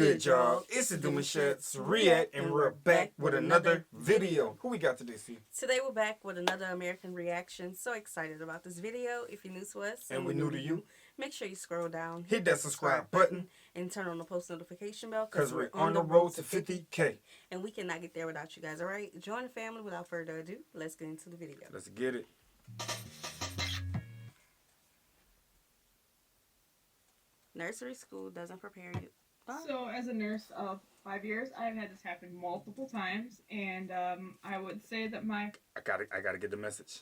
good, y'all? It's the Demouchets React, and we're back with another video. Who we got today, C? Today we're back with another American reaction. So excited about this video. If you're new to us and we're new to you, make sure you scroll down, hit that subscribe button, and turn on the post notification bell because we're on the road to 50K. And we cannot get there without you guys, all right? Join the family. Without further ado, let's get into the video. Let's get it. Nursery school doesn't prepare you. So, as a nurse of 5 years, I've had this happen multiple times, and I would say that my... I gotta get the message.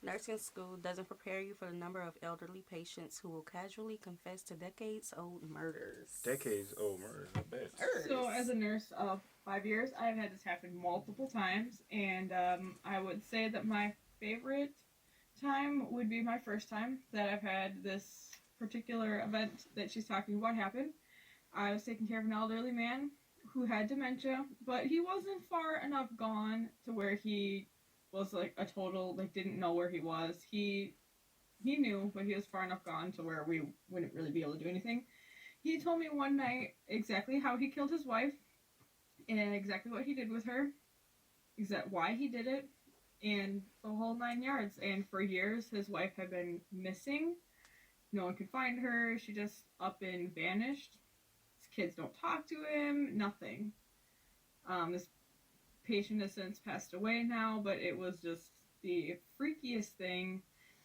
Nursing school doesn't prepare you for the number of elderly patients who will casually confess to decades-old murders. Decades-old murders, I bet. So, as a nurse of 5 years, I've had this happen multiple times, and I would say that my favorite time would be my first time that I've had this particular event that she's talking about happen. I was taking care of an elderly man who had dementia, but he wasn't far enough gone to where he was like a total, like, didn't know where he was. He knew, but he was far enough gone to where we wouldn't really be able to do anything. He told me one night exactly how he killed his wife and exactly what he did with her, why he did it, and the whole 9 yards. And for years, his wife had been missing. No one could find her. She just up and vanished. His kids don't talk to him. Nothing. This patient has since passed away now, but it was just the freakiest thing.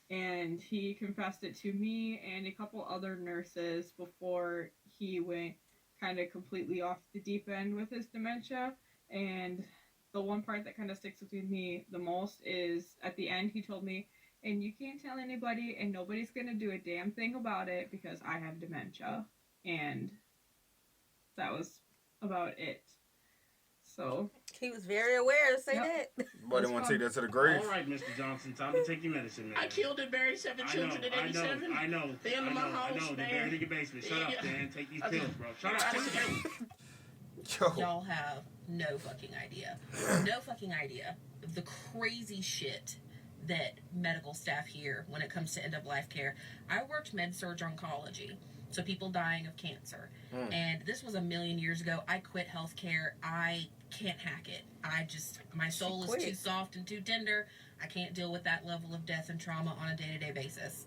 And he confessed it to me and a couple other nurses before he went kind of completely off the deep end with his dementia. And the one part that kind of sticks with me the most is at the end he told me, and you can't tell anybody and nobody's going to do a damn thing about it because I have dementia. And that was about it. So he was very aware to say that. Boy, they want to take that to the grave. All right, Mr. Johnson, time to take your medicine, man. I killed and buried 7 children in 87. I know. They in my house, I know. They're buried in your basement. Shut up, Dan. Take these pills, bro. Shut up. Y'all have no fucking idea. No fucking idea of the crazy shit that medical staff hear when it comes to end-of-life care. I worked med-surg oncology, so people dying of cancer. And this was a million years ago. I quit healthcare. I can't hack it. My soul is too soft and too tender. I can't deal with that level of death and trauma on a day-to-day basis.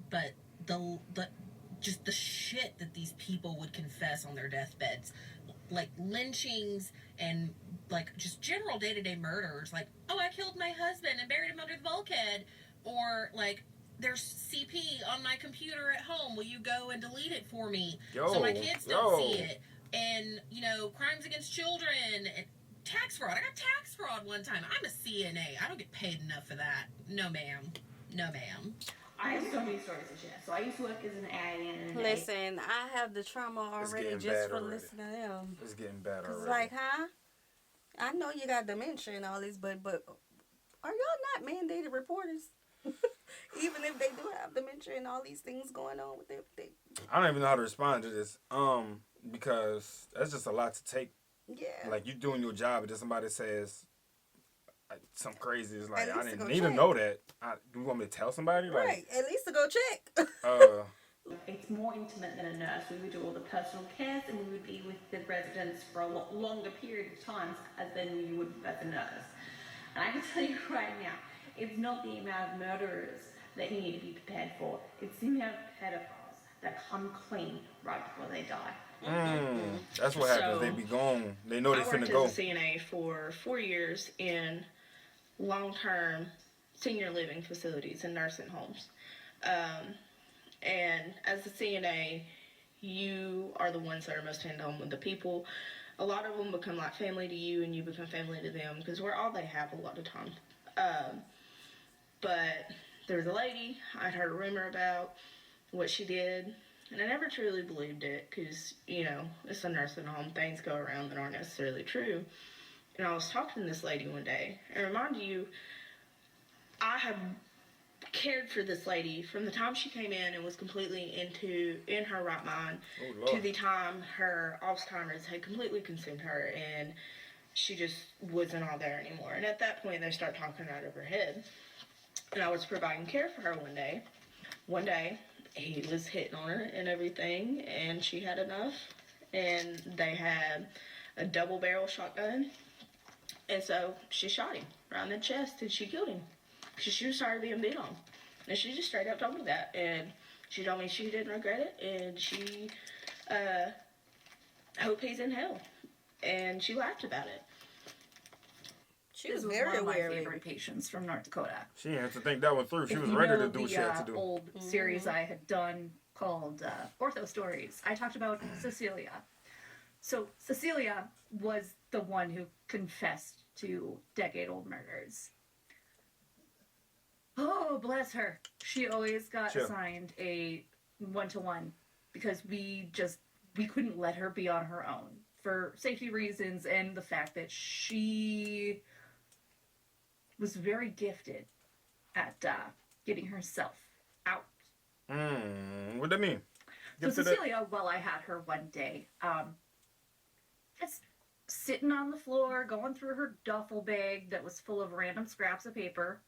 But just the shit that these people would confess on their deathbeds, like lynchings and like just general day-to-day murders, like, oh, I killed my husband and buried him under the bulkhead, or like, there's CP on my computer at home, will you go and delete it for me so my kids don't see it? And, you know, crimes against children and tax fraud. I got tax fraud one time. I'm a CNA. I don't get paid enough for that. No, ma'am. No, ma'am. I have so many stories to share. So I used to work as an alien. Listen, I have the trauma already just for listening to them. It's getting bad already. It's like, huh? I know you got dementia and all this, but are y'all not mandated reporters? Even if they do have dementia and all these things going on with them. I don't even know how to respond to this. Because that's just a lot to take. Yeah. Like, you doing your job and then somebody says something crazy. It's like, I didn't need check. to know that. Do you want me to tell somebody? Like, right. At least to go check. It's more intimate than a nurse. We would do all the personal cares and we would be with the residents for a lot longer period of times than you would as a nurse. And I can tell you right now, it's not the amount of murderers that you need to be prepared for. It's the amount of pedophiles that come clean right before they die. That's what happens. They be gone. They know they finna go. I worked as a CNA for 4 years in long-term senior living facilities and nursing homes. And as a CNA, you are the ones that are most hands-on with the people. A lot of them become like family to you, and you become family to them because we're all they have a lot of times. But there was a lady I'd heard a rumor about what she did, and I never truly believed it because, you know, it's a nursing home. Things go around that aren't necessarily true. And I was talking to this lady one day, and remind you, I have cared for this lady from the time she came in and was completely in her right mind to the time her Alzheimer's had completely consumed her and she just wasn't all there anymore. And at that point, they start talking out of her head. And I was providing care for her one day one day he was hitting on her and everything, and she had enough, and they had a double barrel shotgun, and so she shot him right in the chest and she killed him because she was tired of being beat on. And she just straight up told me that, and she told me she didn't regret it, and she hope he's in hell, and she laughed about it. She was This was very one of my aware. favorite patients from North Dakota. She didn't have to think that one through. She If was you ready know to do what she the had to do. old series I had done called Ortho Stories, I talked about Cecilia. So Cecilia was the one who confessed to decade-old murders. Oh, bless her. She always got Sure. assigned a one-to-one because we couldn't let her be on her own for safety reasons and the fact that she was very gifted at getting herself out. What that mean? So Get to that. Cecilia, well, I had her one day, just sitting on the floor, going through her duffel bag that was full of random scraps of paper,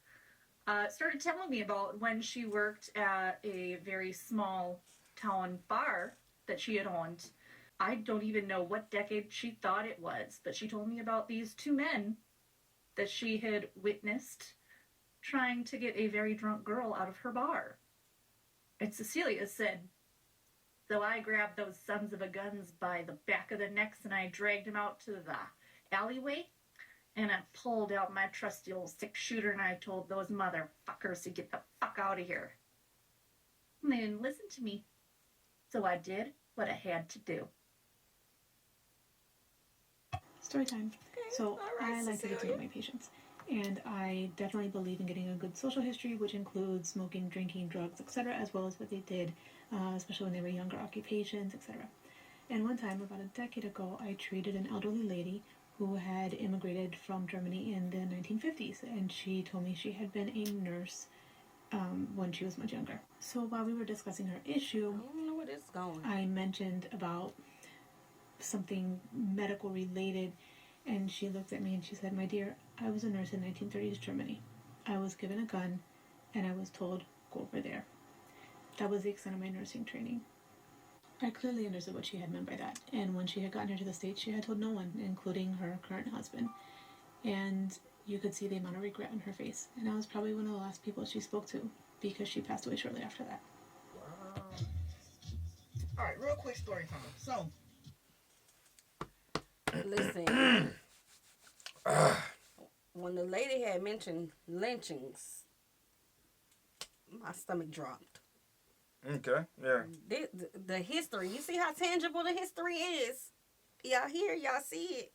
started telling me about when she worked at a very small town bar that she had owned. I don't even know what decade she thought it was, but she told me about these two men that she had witnessed trying to get a very drunk girl out of her bar. And Cecilia said, so I grabbed those sons of a guns by the back of the necks and I dragged them out to the alleyway and I pulled out my trusty old 6-shooter and I told those motherfuckers to get the fuck out of here. And they didn't listen to me. So I did what I had to do. Story time. So all right, I like to get to know Cecilia. my patients. And I definitely believe in getting a good social history, which includes smoking, drinking, drugs, etc., as well as what they did, especially when they were younger occupations, etc. And one time, about a decade ago, I treated an elderly lady who had immigrated from Germany in the 1950s, and she told me she had been a nurse when she was much younger. So while we were discussing her issue, I don't know where this is going. I mentioned about something medical related, and she looked at me and she said, "My dear, I was a nurse in 1930s Germany. I was given a gun and I was told, go over there." That was the extent of my nursing training. I clearly understood what she had meant by that, and when she had gotten here to the States, she had told no one, including her current husband. And you could see the amount of regret on her face, and I was probably one of the last people she spoke to, because she passed away shortly after that. All right, real quick story time. So, Listen, when the lady had mentioned lynchings, my stomach dropped. Okay, yeah. The history, you see how tangible the history is. Y'all hear, y'all see it.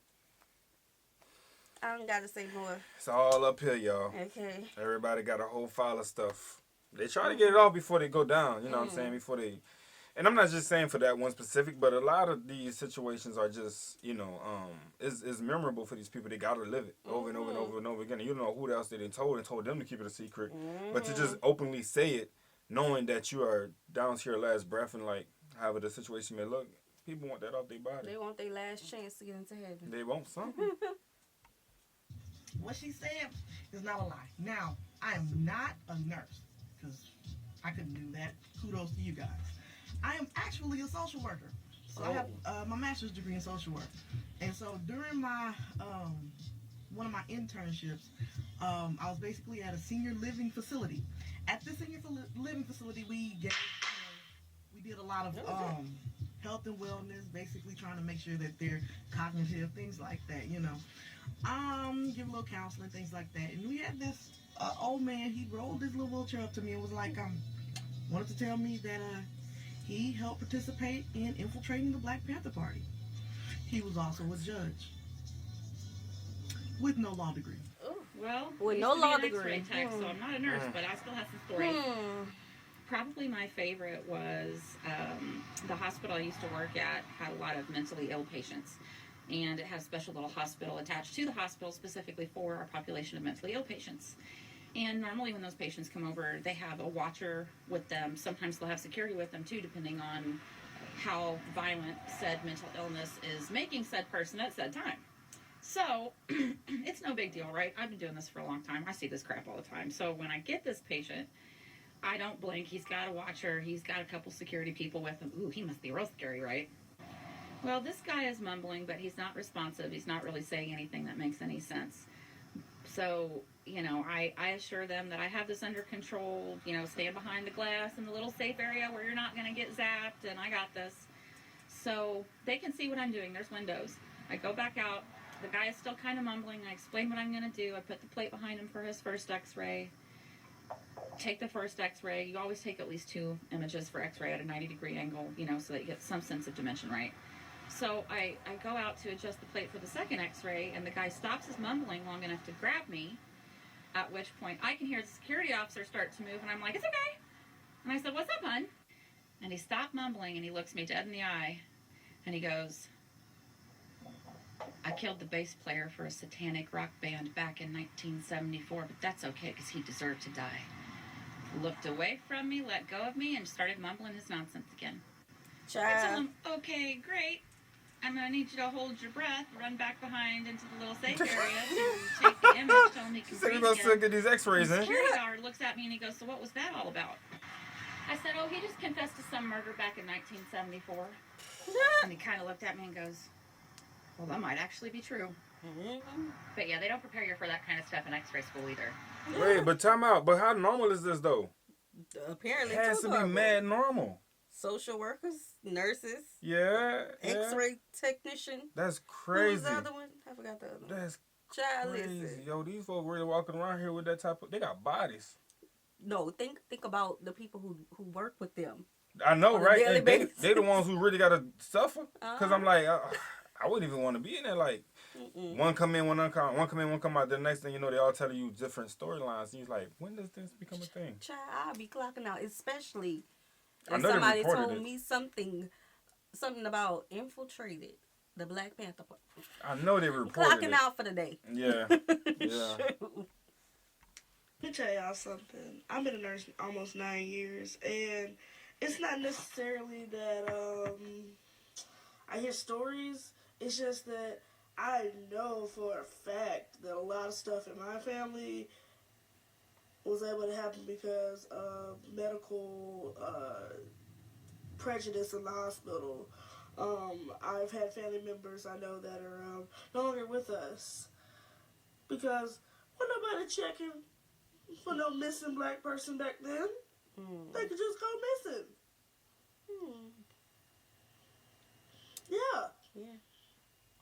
I don't gotta say more. It's all up here, y'all. Okay. Everybody got a whole file of stuff. They try to get it off before they go down, you know what I'm saying? Before they... And I'm not just saying for that one specific, but a lot of these situations are just, you know, it's memorable for these people. They got to live it over and over and over and over again. And you don't know who else they told and told them to keep it a secret. But to just openly say it, knowing that you are down to your last breath and, like, however the situation may look, people want that off their body. They want their last chance to get into heaven. They want something. what she said is not a lie. Now, I am not a nurse, because I couldn't do that. Kudos to you guys. I am actually a social worker. So I have my master's degree in social work. And so during my, one of my internships, I was basically at a senior living facility. At this senior living facility, we did a lot of health and wellness, basically trying to make sure that they're cognitive, things like that, you know. Give a little counseling, things like that. And we had this old man, he rolled his little wheelchair up to me and was like, wanted to tell me that he helped participate in infiltrating the Black Panther Party. He was also a judge with no law degree. Well, With I no used to be law an degree. X-ray tech, so I'm not a nurse, but I still have some stories. Probably my favorite was the hospital I used to work at had a lot of mentally ill patients. And it had a special little hospital attached to the hospital specifically for our population of mentally ill patients. And normally when those patients come over, they have a watcher with them. Sometimes they'll have security with them too, depending on how violent said mental illness is making said person at said time. So it's no big deal, right? I've been doing this for a long time. I see this crap all the time. So when I get this patient, I don't blink. He's got a watcher. He's got a couple security people with him. Ooh, he must be real scary, right? Well, this guy is mumbling, but he's not responsive. He's not really saying anything that makes any sense. So, I assure them that I have this under control. Stand behind the glass in the little safe area where you're not going to get zapped, and I got this. So they can see what I'm doing. There's windows. I go back out. The guy is still kind of mumbling. I explain what I'm going to do. I put the plate behind him for his first x-ray. Take the first x-ray. You always take at least 2 images for x-ray at a 90-degree angle, so that you get some sense of dimension, right? So I go out to adjust the plate for the second x-ray, and the guy stops his mumbling long enough to grab me, at which point I can hear the security officer start to move, and I'm like, it's okay. And I said, what's up, hon? And he stopped mumbling, and he looks me dead in the eye, and he goes, I killed the bass player for a satanic rock band back in 1974, but that's okay, because he deserved to die. Looked away from me, let go of me, and started mumbling his nonsense again. I told him, okay, great. I'm going to need you to hold your breath, run back behind into the little safe area to take the image, tell him he can breathe again. You're going to get these x-rays, The security guard looks at me and he goes, so what was that all about? I said, oh, he just confessed to some murder back in 1974. And he kind of looked at me and goes, well, that might actually be true. But yeah, they don't prepare you for that kind of stuff in x-ray school either. Wait, but time out. But how normal is this, though? Apparently, it has to be mad normal. Social workers, nurses, X-ray technician. That's crazy. Who was the other one? I forgot the other one. That's crazy. Listen. Yo, these folks really walking around here with that type of... They got bodies. No, think about the people who work with them. I know, right? And they the ones who really got to suffer. Because I'm like, I wouldn't even want to be in there. Like, one come in, one come in, one come out. The next thing you know, they all telling you different storylines. And you're like, when does this become a thing? Child, I'll be clocking out, especially... And somebody told me something about infiltrated the Black Panther Party. I know they reported clocking out for the day. Yeah. Let me tell y'all something. I've been a nurse almost 9 years, and it's not necessarily that I hear stories. It's just that I know for a fact that a lot of stuff in my family was able to happen because of medical prejudice in the hospital. I've had family members I know that are no longer with us because when nobody checking for no missing black person back then, they could just go missing. Yeah.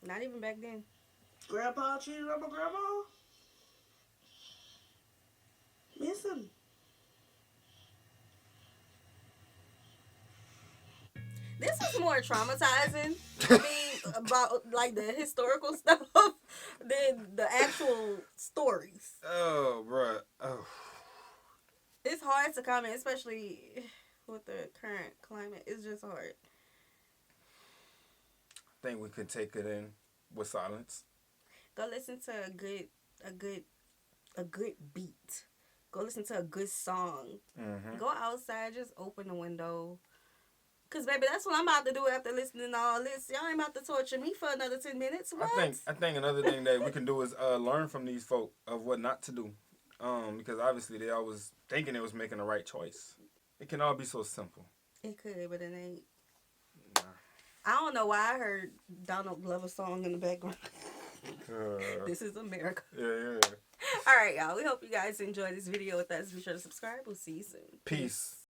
Not even back then. Grandpa cheated on my grandma. Missing. This was more traumatizing to me about like the historical stuff than the actual stories. Oh, bruh. Oh. It's hard to comment, especially with the current climate. It's just hard. I think we could take it in with silence. Go listen to a good beat. Go listen to a good song. Go outside, just open the window. Cause baby, that's what I'm about to do after listening to all this. Y'all ain't about to torture me for another 10 minutes. What? I think another thing that we can do is learn from these folk of what not to do. Because obviously they always thinking they was making the right choice. It can all be so simple. It could, but it ain't. Nah. I don't know why I heard Donald Glover's song in the background. This is America. Yeah. All right, y'all. We hope you guys enjoyed this video with us. Be sure to subscribe. We'll see you soon. Peace.